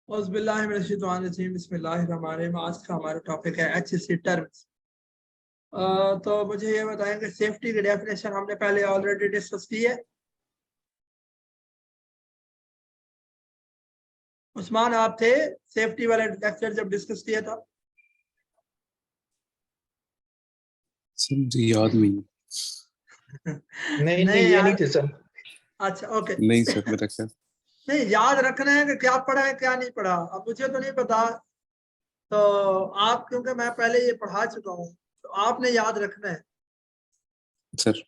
बिस्मिल्लाहिर्रहमानिर्रहीम। आज का हमारा टॉपिक है HSC टर्म्स। तो मुझे ये बताएं कि सेफ्टी की डेफिनेशन हमने पहले ऑलरेडी डिस्कस की है। उस्मान आप थे सेफ्टी वाले लेक्चर जब डिस्कस किया था? सर मुझे याद नहीं। नहीं ये यार, नहीं थे सर। अच्छा ओके। नहीं सर मेरा ख्याल। नहीं, याद रखना है कि क्या पढ़ा है क्या नहीं पढ़ा। अब मुझे तो नहीं पता, तो आप क्योंकि मैं पहले ये पढ़ा चुका हूँ तो आपने याद रखना है। सर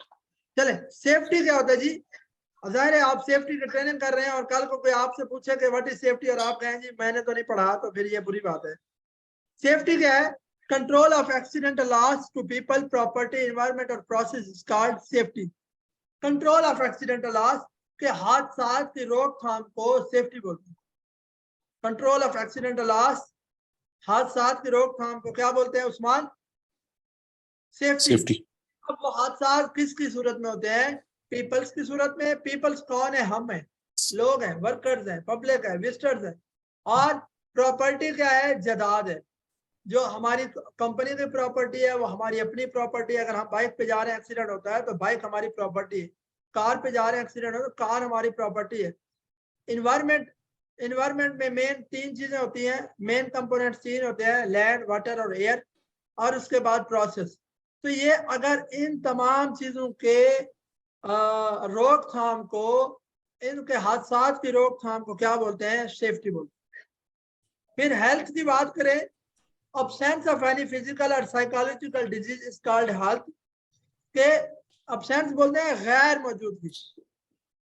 चले, सेफ्टी क्या होता है जी? जाहिर है आप सेफ्टी की ट्रेनिंग कर रहे हैं और कल को कोई आपसे पूछे कि व्हाट इज सेफ्टी और आप कहें जी मैंने तो नहीं पढ़ा, तो फिर ये बुरी बात है। सेफ्टी क्या है? Control of accidental loss to people, property, environment और process is called safety. Control of accidental loss के हादसा की रोकथाम को सेफ्टी बोलते हैं। कंट्रोल ऑफ एक्सीडेंटल लॉस, हादसा की रोकथाम को क्या बोलते हैं उस्मान? सेफ्टी। अब वो हादसा किसकी सूरत में होते हैं? पीपल्स की सूरत में। पीपल्स कौन है? हम हैं, लोग हैं, वर्कर्स हैं, पब्लिक है, विजिटर्स हैं। और प्रॉपर्टी क्या है? जायदाद है। जो हमारी कंपनी की प्रॉपर्टी है वो हमारी अपनी प्रॉपर्टी है। अगर हम बाइक पे जा रहे हैं एक्सीडेंट होता है तो बाइक हमारी प्रॉपर्टी है। कार पे जा रहे हैं एक्सीडेंट हो तो कार हमारी प्रॉपर्टी है। इन्वायरमेंट, इन्वायरमेंट में मेन तीन चीजें होती हैं, मेन कंपोनेंट्स तीन होते हैं, लैंड, वाटर और एयर, और उसके बाद प्रोसेस। तो ये अगर इन तमाम चीजों के रोकथाम को, इनके हादसा की रोकथाम को क्या बोलते हैं? सेफ्टी बोलते हैं। फिर हेल्थ की बात करें, absence of any physical or psychological disease is called health। के absence बोलते हैं गैर मौजूदगी।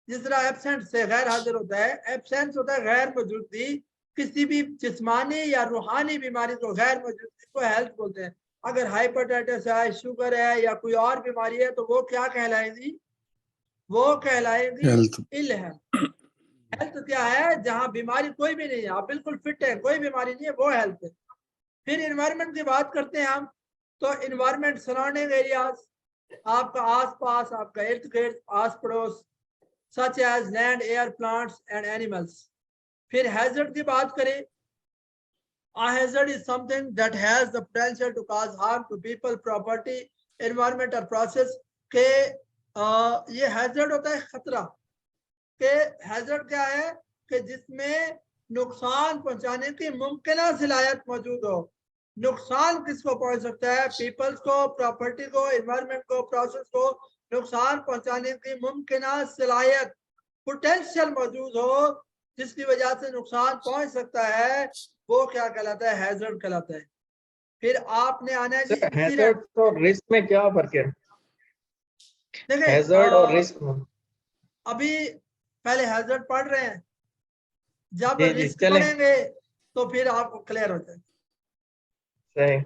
जिस तरह एब्सेंट से गैर हाजिर होता है, एब्सेंस होता है गैर मौजूदगी। किसी भी जिस्मानी या रूहानी बीमारी को, गैर मौजूदगी को हेल्थ बोलते हैं। अगर हाइपरटाइटिस है, शुगर है या कोई और बीमारी है तो वो क्या कहलाएगी? वो कहलाएगी इल है। हेल्थ क्या है? जहां बीमारी कोई भी नहीं है, आप बिल्कुल फिट है, कोई बीमारी नहीं है, वो हेल्थ है। फिर एनवायरनमेंट की बात करते हैं हम, तो एनवायरनमेंट सराउंडिंग एरियाज, आपका आसपास, आपका इर्द गिर्द, आस पड़ोस, such as land, air, plants and animals. फिर हैजर्ड की बात करें, a hazard is something that has the potential to cause harm to people, property, environment or process। के ये हैजर्ड होता है खतरा। के हैजर्ड क्या है? कि जिसमें नुकसान पहुंचाने की मुमकिन सलाहियत मौजूद हो। नुकसान किसको पहुंच सकता है? पीपल्स को, प्रॉपर्टी को, एनवायरनमेंट को, प्रोसेस को नुकसान पहुंचाने की मुमकिन सलाहियत, पोटेंशियल मौजूद हो, जिसकी वजह से नुकसान पहुंच सकता है, वो क्या कहलाता है? हैजर्ड कहलाता है। फिर आपने आना है जी हैजर्ड और रिस्क में क्या फर्क है? देखिए हैजर्ड और रिस्क में अभी पहले हैजर्ड पढ़ रहे हैं, जब जी रिस्क चलें। पढ़ेंगे तो फिर आपको क्लियर हो जाएगा। सही।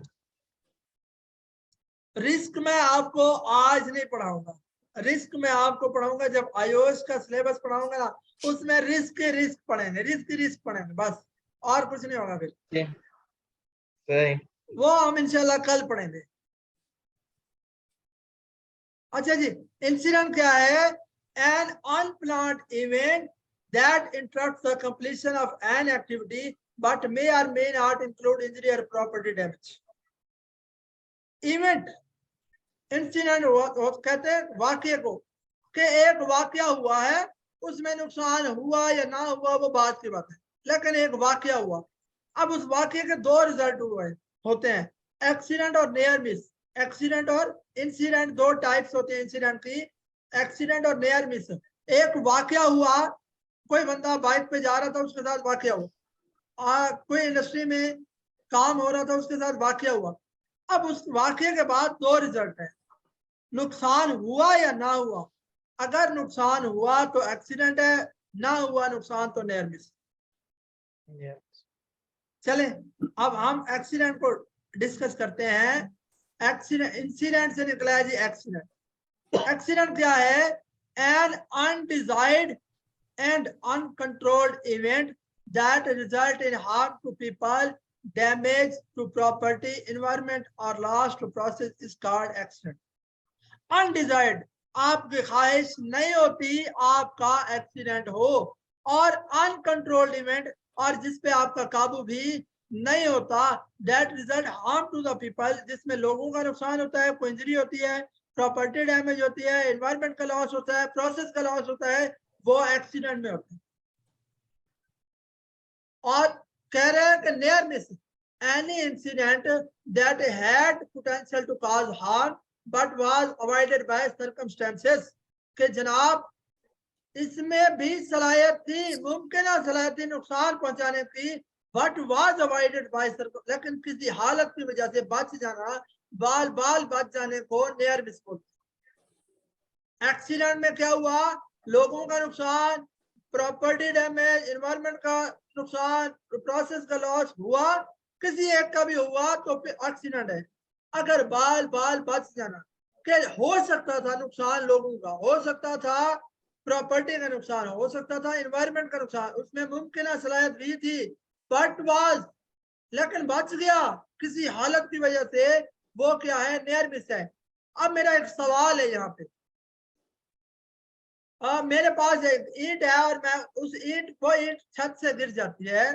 रिस्क में आपको आज नहीं पढ़ाऊंगा, रिस्क में आपको पढ़ाऊंगा जब आईओएस का सिलेबस पढ़ाऊंगा ना, उसमें रिस्क पढ़ेंगे, रिस्क पढ़ेंगे बस, और कुछ नहीं होगा। फिर सही। वो हम इंशाल्लाह कल पढ़ेंगे। अच्छा जी, इंसिडेंट क्या है? An unplanned event that interrupts the completion of an activity but may और मे नॉट इंक्लूड इंजरी और प्रॉपर्टी डैमेज। इवेंट, इंसिडेंट कहते हैं वाक्य को, कि एक वाक्य हुआ है, उसमें नुकसान हुआ या ना हुआ वो बात की बात है, लेकिन एक वाक्य हुआ। अब उस वाक्य के दो रिजल्ट हुए होते हैं, एक्सीडेंट और नियर मिस। एक्सीडेंट और इंसिडेंट दो टाइप्स होते हैं इंसिडेंट की, एक्सीडेंट और नियर मिस। एक वाक्य हुआ, कोई बंदा बाइक पे जा रहा था, उसके साथ वाक्य हुआ। कोई इंडस्ट्री में काम हो रहा था, उसके साथ वाक्य हुआ। अब उस वाक्य के बाद दो रिजल्ट है, नुकसान हुआ या ना हुआ। अगर नुकसान हुआ तो एक्सीडेंट है, ना हुआ नुकसान तो नियर मिस। चले अब हम एक्सीडेंट को डिस्कस करते हैं। एक्सीडेंट, इंसिडेंट से निकला है जी एक्सीडेंट। एक्सीडेंट क्या है? An undesired and uncontrolled event that result in harm to people, damage to property, environment और loss to process is called accident. Undesired, आपकी ख्वाहिश नहीं होती आपका एक्सीडेंट हो, और अनकंट्रोल्ड इवेंट, और जिस पे आपका काबू भी नहीं होता, that result harm to the people, जिसमें लोगों का नुकसान होता है, कोई इंजरी होती है, प्रॉपर्टी डैमेज होती है, एनवायरमेंट का लॉस होता है, प्रोसेस का लॉस होता है, वो एक्सीडेंट में होता है। और कह रहे हैं कि near miss any incident that had potential to cause harm but was avoided by circumstances, कि जनाब इसमें भी सलाहियत थी, मुमकिन सलाहियत थी नुकसान पहुंचाने की, but was avoided bye circum, लेकिन किसी हालत की वजह से बच जाना, बाल बाल बच जाने को नियर मिस बोलते हैं। एक्सीडेंट में क्या हुआ, लोगों का नुकसान, प्रॉपर्टी डैमेज, एनवायरमेंट का नुकसान, प्रोसेस का लॉस हुआ, किसी एक का भी हुआ तो एक्सीडेंट है। अगर बाल बाल बच जाना, कि हो सकता था नुकसान लोगों का, हो सकता था प्रॉपर्टी का नुकसान, हो सकता था एनवायरमेंट का नुकसान, उसमें मुमकिन सलाहियत भी थी, बट वाज, लेकिन बच गया किसी हालत की वजह से, वो क्या है, नियर मिस है। अब मेरा एक सवाल है यहाँ पे, मेरे पास एक ईंट है और मैं उस ईंट, वो ईंट छत से गिर जाती है,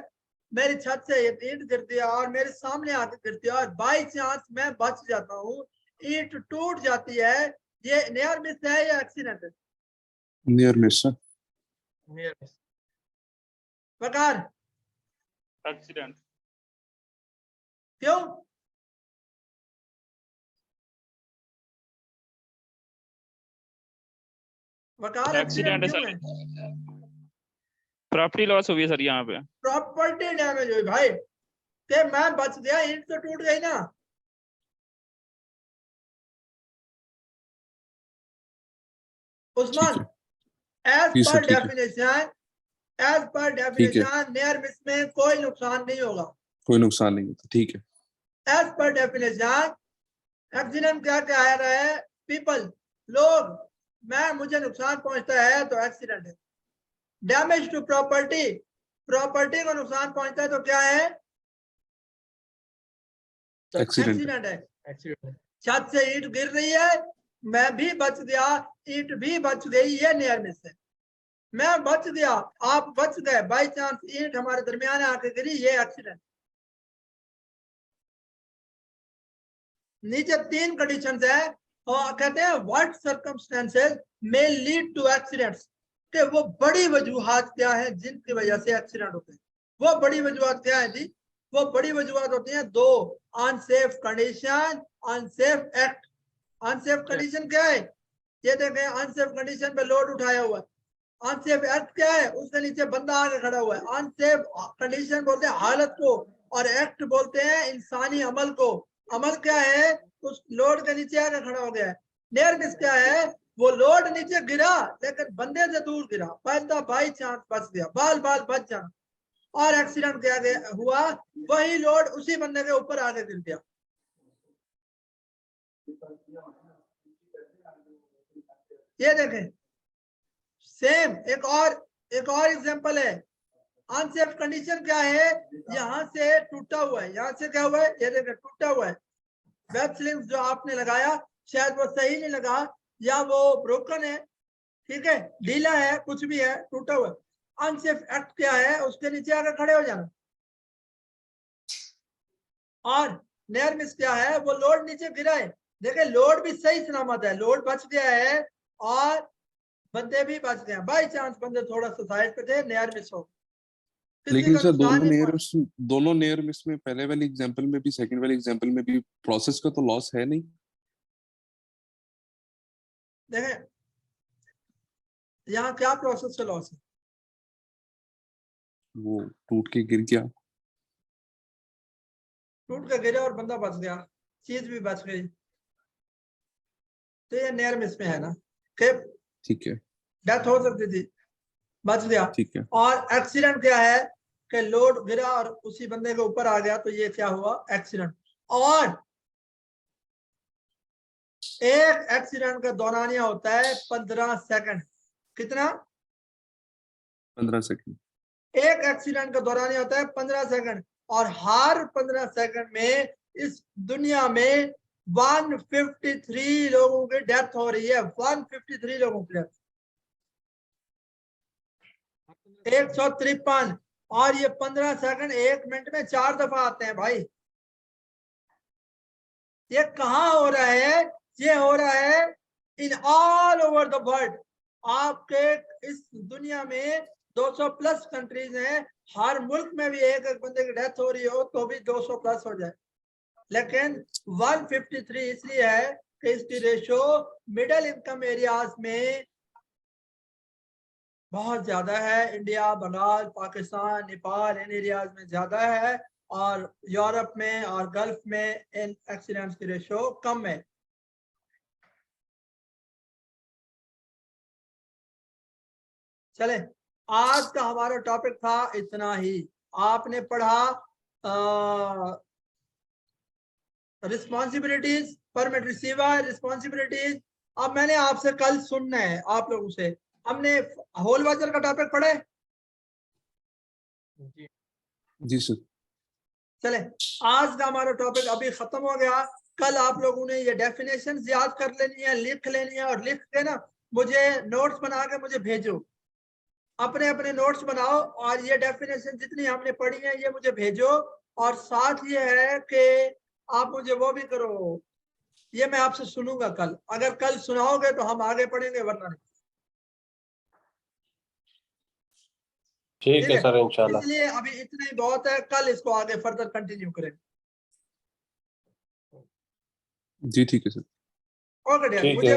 मेरी छत से एक ईंट गिरती है और मेरे सामने आके गिरती है, और बाई चांस मैं बच जाता हूँ, ईंट टूट जाती है, ये नियर मिस है या एक्सीडेंट है? Near miss sir. Near miss. वकार, एक्सीडेंट। क्यों? वकार, एक्सीडेंट एक्सीडेंट है क्यों है? सर, प्रॉपर्टी लॉस हुई है सर यहाँ पे। प्रॉपर्टी डैमेज हुई भाई, कि मैं बच गया, ईंट तो टूट गई ना। उस्मान, एज जी सर, पर ठीक है, डेफिनेशन, एज पर ठीक है, डेफिनेशन नियर मिस में कोई नुकसान नहीं होगा। कोई नुकसान नहीं होता, ठीक है। एज पर डेफिनेशन एक्सीडेंट क्या कह रहा है, पीपल, लोग, मैं, मुझे नुकसान पहुंचता है तो एक्सीडेंट है। डैमेज टू प्रॉपर्टी, प्रॉपर्टी को नुकसान पहुंचता है तो क्या है, एक्सीडेंट। एक्सीडेंट है। Accident. छत से ईंट गिर रही है, मैं भी बच गया, ईंट भी बच गई, ये नियर मिस है। मैं बच गया, आप बच गए, बाई चांस ईंट हमारे दरमियान आके गिरी, ये एक्सीडेंट। नीचे तीन कंडीशंस है, और कहते हैं what circumstances may lead to accidents, कि वो बड़ी वजूहात क्या है जिनकी वजह से एक्सीडेंट होते हैं। वो बड़ी वजूहात क्या है जी, वो बड़ी वजूहात होती हैं दो, unsafe condition, unsafe act. Unsafe condition क्या है, ये देखें, अनसेफ कंडीशन पे लोड उठाया हुआ है। अनसेफ एक्ट क्या है, उसके नीचे बंदा आके खड़ा हुआ है। अनसेफ कंडीशन बोलते हैं हालत को, और एक्ट बोलते हैं इंसानी अमल को। अमल क्या है, उस लोड के नीचे आके खड़ा हो गया है। नियर मिस क्या है, वो लोड नीचे गिरा लेकिन बंदे से दूर गिरा, बंदा बाई चांस बच गया, बाल बाल बच जाना। और एक्सीडेंट क्या गया हुआ, वही लोड उसी बंदे के ऊपर आके गिर गया। ये देखें, सेम एक और एग्जांपल है। अनसेफ कंडीशन क्या है, यहाँ से टूटा हुआ है, यहाँ से क्या हुआ है, ये देखिए टूटा हुआ है। वेब स्लिंग्स जो आपने लगाया शायद वो सही नहीं लगा, या वो ब्रोकन है, ठीक है, ढीला है, कुछ भी है, टूटा हुआ है। अनसेफ एक्ट क्या है, उसके नीचे आकर खड़े हो जाना। और नियर मिस क्या है, वो लोड नीचे गिरा है, देखिए लोड भी सही सलामत है, लोड बच गया है और बंदे भी बच गए। बाई चांस बंदे थोड़ा सा साइड पे थे, नियर मिस हो, किसी लेकिन का सर नुकसान नहीं पहुंचा। दोनों नियर मिस में, पहले वाले एग्जांपल में भी सेकंड वाले एग्जांपल में भी प्रोसेस का तो लॉस है नहीं। देखें, यहाँ क्या प्रोसेस का लॉस है, वो टूट के गिर गया। टूट के गिरे और बंदा बच गया, चीज भी बच गई, तो ये नियर मिस में है ना, कि ठीक है, डेथ हो सकती थी, बच गया। ठीक है, और एक्सीडेंट क्या है, कि लोड गिरा और उसी बंदे के ऊपर आ गया, तो ये क्या हुआ, एक्सीडेंट। और एक एक्सीडेंट का दौरानिया होता है 15 सेकंड। कितना? 15 सेकंड। एक एक्सीडेंट का दौरानिया होता है 15 सेकंड, और हर 15 सेकंड में इस दुनिया में 153 लोगों की डेथ हो रही है, 153 लोगों की डेथ। 153 और ये 15 सेकंड 1 मिनट में 4 दफा आते हैं भाई। ये कहाँ हो रहा है? ये हो रहा है in all over the world. आपके इस दुनिया में 200 प्लस कंट्रीज हैं, हर मुल्क में भी एक एक बंदे की डेथ हो रही हो तो भी 200 प्लस हो जाए, लेकिन 153 इसलिए है कि इसकी रेशो मिडिल इनकम एरियाज में बहुत ज्यादा है। इंडिया, बंगाल, पाकिस्तान, नेपाल इन एरियाज में ज्यादा है और यूरोप में और गल्फ में इन एक्सीडेंट्स की रेशो कम है। चले, आज का हमारा टॉपिक था इतना ही। आपने पढ़ा रिस्पॉन्सिबिलिटीज, परमिट रिसीवर रिस्पॉन्सिबिलिटीज। अब मैंने आपसे कल सुनना है आप लोगों से, हमने होल वाचर का टॉपिक पढ़े? जी जी सर। चले, आज का हमारा टॉपिक अभी खत्म हो गया। कल आप लोगों ने ये डेफिनेशन याद कर लेनी है, लिख लेनी है और लिख के ना मुझे नोट्स बना के मुझे भेजो। अपने अपने नोट्स बनाओ और ये डेफिनेशन जितनी हमने पढ़ी है ये मुझे भेजो। और साथ ये है कि आप मुझे वो भी करो, ये मैं आपसे सुनूंगा कल। अगर कल सुनाओगे तो हम आगे पढ़ेंगे, वरना नहीं। ठीक है सर, इंशाल्लाह। इसलिए अभी इतना ही बहुत है, कल इसको आगे फर्दर कंटिन्यू करेंगे। जी ठीक है सर। ओके डियर, ठीक मुझे है।